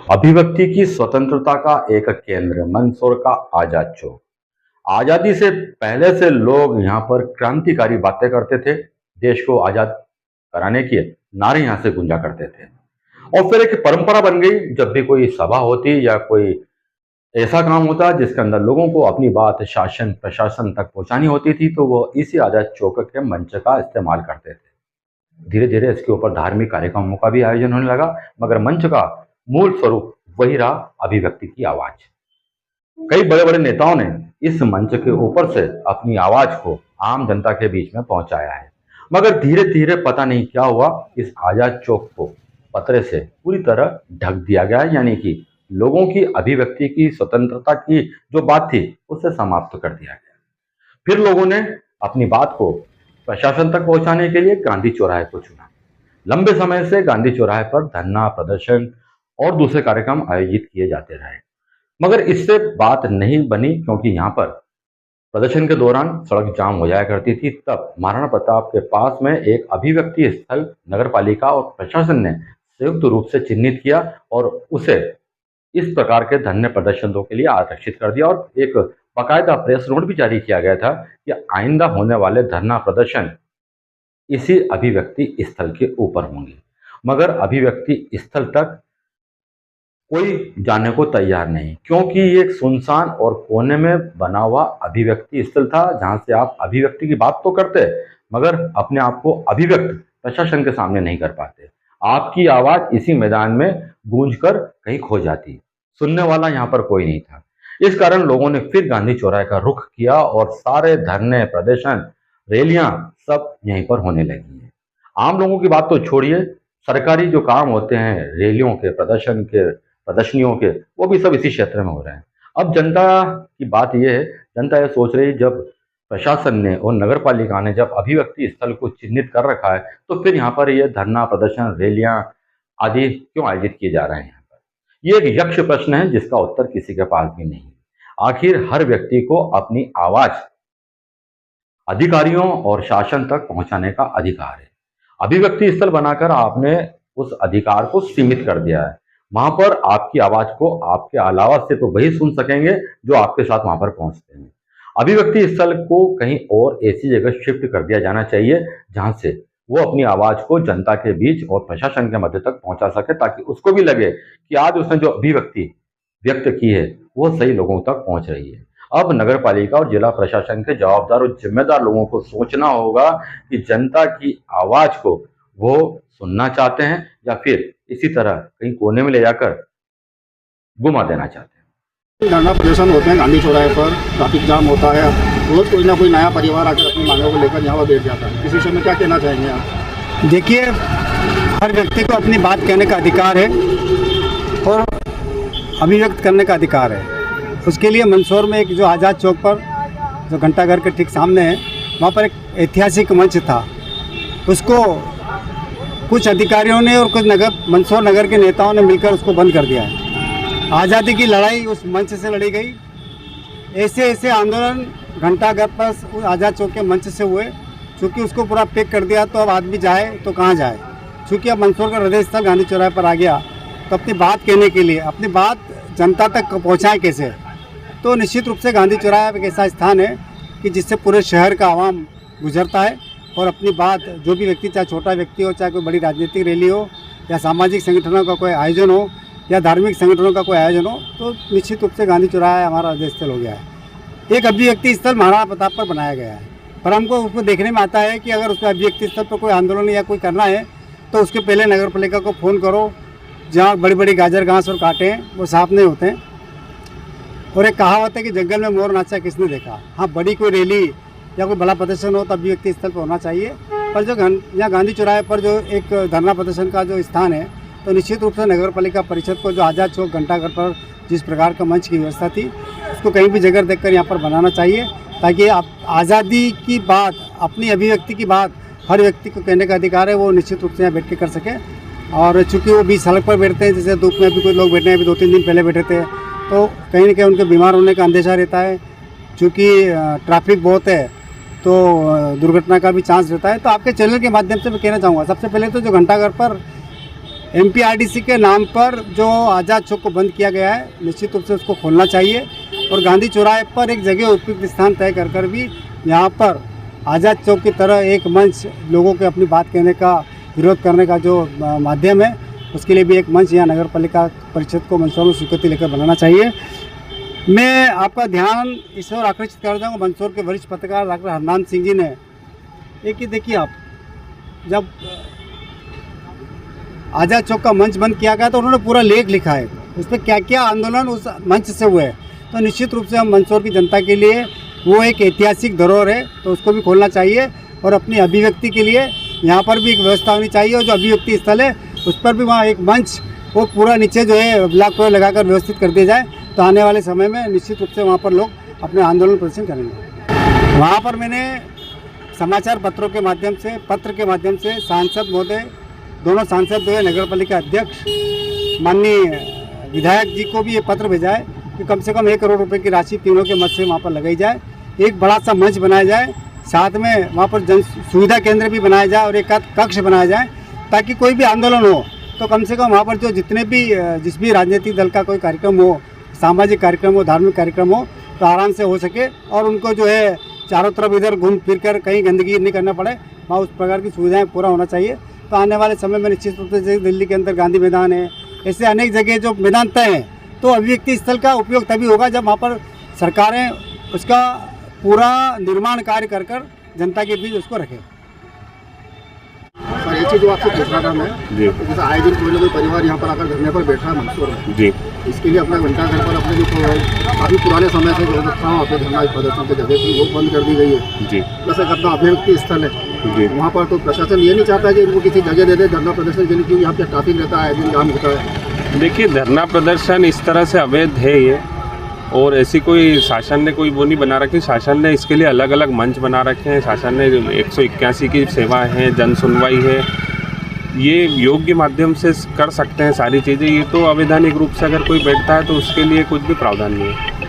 अभिव्यक्ति की स्वतंत्रता का एक केंद्र मंदसौर का आजाद चौक। आजादी से पहले से लोग यहाँ पर क्रांतिकारी बातें करते थे। देश को आजाद कराने के नारे यहाँ से गूंजा करते थे और फिर एक परंपरा बन गई। जब भी कोई सभा होती या कोई ऐसा काम होता जिसके अंदर लोगों को अपनी बात शासन प्रशासन तक पहुंचानी होती थी तो वो इसी आजाद चौक के मंच का इस्तेमाल करते थे। धीरे धीरे इसके ऊपर धार्मिक कार्यक्रमों का भी आयोजन होने लगा, मगर मंच का मूल स्वरूप वही रहा, अभिव्यक्ति की आवाज। कई बड़े बड़े नेताओं ने इस मंच के ऊपर से अपनी आवाज को आम जनता के बीच में पहुंचाया है, मगर धीरे धीरे पता नहीं क्या हुआ, इस आजाद चौक को पतरे से पूरी तरह ढक दिया गया। यानी कि लोगों की अभिव्यक्ति की स्वतंत्रता की जो बात थी उसे समाप्त कर दिया गया। फिर लोगों ने अपनी बात को प्रशासन तक पहुंचाने के लिए गांधी चौराहे को चुना। लंबे समय से गांधी चौराहे पर धरना प्रदर्शन और दूसरे कार्यक्रम आयोजित किए जाते रहे, मगर इससे बात नहीं बनी, क्योंकि यहाँ पर प्रदर्शन के दौरान सड़क जाम हो जाया करती थी। तब महाराणा प्रताप के पास में एक अभिव्यक्ति स्थल नगरपालिका और प्रशासन ने संयुक्त रूप से चिन्हित किया और उसे इस प्रकार के धरने प्रदर्शनों के लिए आरक्षित कर दिया और एक बाकायदा प्रेस नोट भी जारी किया गया था कि आइंदा होने वाले धरना प्रदर्शन इसी अभिव्यक्ति स्थल के ऊपर होंगे। मगर अभिव्यक्ति स्थल तक कोई जाने को तैयार नहीं, क्योंकि ये एक सुनसान और कोने में बना हुआ अभिव्यक्ति स्थल था, जहां से आप अभिव्यक्ति की बात तो करते मगर अपने आप को अभिव्यक्त प्रशासन के सामने नहीं कर पाते। आपकी आवाज इसी मैदान में गूंजकर कहीं खो जाती, सुनने वाला यहाँ पर कोई नहीं था। इस कारण लोगों ने फिर गांधी चौराहे का रुख किया और सारे धरने प्रदर्शन रैलियां सब यहीं पर होने लगी हैं। आम लोगों की बात तो छोड़िए, सरकारी जो काम होते हैं रैलियों के प्रदर्शन के प्रदर्शनियों के, वो भी सब इसी क्षेत्र में हो रहे हैं। अब जनता की बात यह है, जनता ये सोच रही, जब प्रशासन ने और नगर पालिका ने जब अभिव्यक्ति स्थल को चिन्हित कर रखा है तो फिर यहाँ पर ये धरना प्रदर्शन रैलियां आदि क्यों आयोजित किए जा रहे हैं। यहाँ पर ये एक यक्ष प्रश्न है जिसका उत्तर किसी के पास भी नहीं। आखिर हर व्यक्ति को अपनी आवाज अधिकारियों और शासन तक पहुंचाने का अधिकार है। अभिव्यक्ति स्थल बनाकर आपने उस अधिकार को सीमित कर दिया है। वहां पर आपकी आवाज को आपके अलावा सिर्फ वही सुन सकेंगे जो आपके साथ वहां पर पहुंचते हैं। अभिव्यक्ति स्थल को कहीं और ऐसी जगह शिफ्ट कर दिया जाना चाहिए जहां से वो अपनी आवाज को जनता के बीच और प्रशासन के मध्य तक पहुंचा सके, ताकि उसको भी लगे कि आज उसने जो अभिव्यक्ति व्यक्त की है वो सही लोगों तक पहुंच रही है। अब नगर पालिका और जिला प्रशासन के जवाबदार और जिम्मेदार लोगों को सोचना होगा कि जनता की आवाज को वो सुनना चाहते हैं या फिर इसी तरह कहीं कोने में ले जाकर घुमा देना चाहते हैं। धरना प्रदर्शन होते हैं गांधी चौराहे पर, ट्रैफिक जाम होता है, रोज कोई ना कोई नया परिवार आकर अपनी मांगों को लेकर यहाँ पर बैठ जाता है। इस विषय में क्या कहना चाहेंगे आप? देखिए, हर व्यक्ति को अपनी बात कहने का अधिकार है और अभिव्यक्त करने का अधिकार है। उसके लिए मंदसौर में एक जो आज़ाद चौक पर जो घंटाघर के ठीक सामने है, वहाँ पर एक ऐतिहासिक मंच था। उसको कुछ अधिकारियों ने और कुछ मंदसौर नगर के नेताओं ने मिलकर उसको बंद कर दिया है। आज़ादी की लड़ाई उस मंच से लड़ी गई। ऐसे ऐसे आंदोलन घंटाघर पर आज़ाद चौक के मंच से हुए। चूँकि उसको पूरा पैक कर दिया तो अब आदमी जाए तो कहाँ जाए। चूँकि अब मंदसौर का हृदय स्थल गांधी चौराहे पर आ गया, तो अपनी बात कहने के लिए अपनी बात जनता तक पहुँचाएँ कैसे। तो निश्चित रूप से गांधी चौराहा एक ऐसा स्थान है कि जिससे पूरे शहर का आवाम गुजरता है और अपनी बात, जो भी व्यक्ति, चाहे छोटा व्यक्ति हो, चाहे कोई बड़ी राजनीतिक रैली हो या सामाजिक संगठनों का कोई आयोजन हो या धार्मिक संगठनों का कोई आयोजन हो, तो निश्चित रूप से गांधी चौराहा हमारा हृदय स्थल हो गया है। एक अभिव्यक्ति स्थल महाराणा प्रताप पर बनाया गया है, पर हमको उसको देखने में आता है कि अगर उस अभिव्यक्ति स्थल पर कोई आंदोलन या कोई करना है तो उसके पहले नगर पालिका को फ़ोन करो। जहाँ बड़ी बड़ी गाजर घास और कांटे हैं वो साफ नहीं होते हैं। और एक कहावत है कि जंगल में मोर नाचा किसने देखा। हाँ, बड़ी कोई रैली या कोई बड़ा प्रदर्शन हो तो अभिव्यक्ति स्थल पर होना चाहिए, पर जो यहाँ गांधी चौराहे पर जो एक धरना प्रदर्शन का जो स्थान है, तो निश्चित रूप से नगर पालिका परिषद को जो आज़ाद चौक घंटाघर पर जिस प्रकार का मंच की व्यवस्था थी, उसको कहीं भी जगह देखकर यहाँ पर बनाना चाहिए, ताकि आज़ादी की बात, अपनी अभिव्यक्ति की बात हर व्यक्ति को कहने का अधिकार है, वो निश्चित रूप से यहाँ बैठ के कर सके। और चूँकि वो भी सड़क पर बैठते हैं, जैसे धूप में भी कुछ लोग बैठे हैं, अभी 2-3 दिन पहले बैठे थे, तो कहीं ना कहीं उनके बीमार होने का अंदेशा रहता है। चूँकि ट्रैफिक बहुत है तो दुर्घटना का भी चांस रहता है। तो आपके चैनल के माध्यम से मैं कहना चाहूँगा, सबसे पहले तो जो घंटाघर पर एमपीआरडीसी के नाम पर जो आज़ाद चौक को बंद किया गया है, निश्चित रूप से उसको खोलना चाहिए और गांधी चौराहे पर एक जगह उपयुक्त स्थान तय कर भी यहाँ पर आज़ाद चौक की तरह एक मंच लोगों के अपनी बात कहने का, विरोध करने का जो माध्यम है, उसके लिए भी एक मंच यहाँ नगर पालिका परिषद को मंदसौर में स्वीकृति लेकर बनाना चाहिए। मैं आपका ध्यान इस ओर आकर्षित कर दूँगा, मंदसौर के वरिष्ठ पत्रकार डॉक्टर हरनाम सिंह जी ने एक ही देखिए, आप जब आज़ाद चौक का मंच बंद किया गया तो उन्होंने पूरा लेख लिखा है, उस पर क्या क्या आंदोलन उस मंच से हुए। तो निश्चित रूप से हम मंदसौर की जनता के लिए वो एक ऐतिहासिक धरोहर है, तो उसको भी खोलना चाहिए और अपनी अभिव्यक्ति के लिए यहाँ पर भी एक व्यवस्था होनी चाहिए और जो अभिव्यक्ति स्थल है उस पर भी वहाँ एक मंच वो पूरा नीचे जो है ब्लॉक पर लगाकर व्यवस्थित कर दिया जाए, तो आने वाले समय में निश्चित रूप से वहाँ पर लोग अपने आंदोलन प्रदर्शन करेंगे। वहाँ पर मैंने समाचार पत्रों के माध्यम से, पत्र के माध्यम से सांसद महोदय, दोनों सांसद जो है नगर पालिका अध्यक्ष माननीय विधायक जी को भी ये पत्र भेजा है कि कम से कम 1 करोड़ रुपए की राशि तीनों के मत से वहाँ पर लगाई जाए, एक बड़ा सा मंच बनाया जाए, साथ में वहाँ पर जन सुविधा केंद्र भी बनाया जाए और एक कक्ष बनाया जाए, ताकि कोई भी आंदोलन हो तो कम से कम वहाँ पर जो जिस भी राजनीतिक दल का कोई कार्यक्रम हो, सामाजिक कार्यक्रम हो, धार्मिक कार्यक्रम हो, तो आराम से हो सके और उनको जो है चारों तरफ इधर घूम फिर कर कहीं गंदगी नहीं करना पड़े, वहाँ उस प्रकार की सुविधाएँ पूरा होना चाहिए। तो आने वाले समय में निश्चित रूप से दिल्ली के अंदर गांधी मैदान है, ऐसे अनेक जगह जो मैदान तय हैं, तो अभिव्यक्ति स्थल का उपयोग तभी होगा जब वहाँ पर सरकारें उसका पूरा निर्माण कार्य कर जनता के बीच उसको रखें। सर, एक चीज़ जो आपसे पूछना था मैं, जैसे आए दिन कोई ना कोई परिवार यहाँ पर आकर धरने पर बैठा है मंदसौर में जी, इसके लिए अपना घंटाघर पर अपने जो काफ़ी पुराने समय से जो था वहाँ पे धरना प्रदर्शन की जगह थी वो बंद कर दी गई है जी, प्लस एक अपना अभिव्यक्ति स्थल है जी, वहाँ पर तो प्रशासन ये नहीं चाहता कि इनको किसी जगह दे दे धरना प्रदर्शन के लिए, क्योंकि यहाँ पे ट्रैफिक रहता है, दिन जाम होता है। देखिए, धरना प्रदर्शन इस तरह से अवैध है ये, और ऐसी कोई शासन ने कोई वो नहीं बना रखी। शासन ने इसके लिए अलग अलग मंच बना रखे हैं। शासन ने 181 की सेवा है, जन सुनवाई है, ये योग के माध्यम से कर सकते हैं सारी चीज़ें। ये तो अवैधानिक रूप से अगर कोई बैठता है तो उसके लिए कुछ भी प्रावधान नहीं है।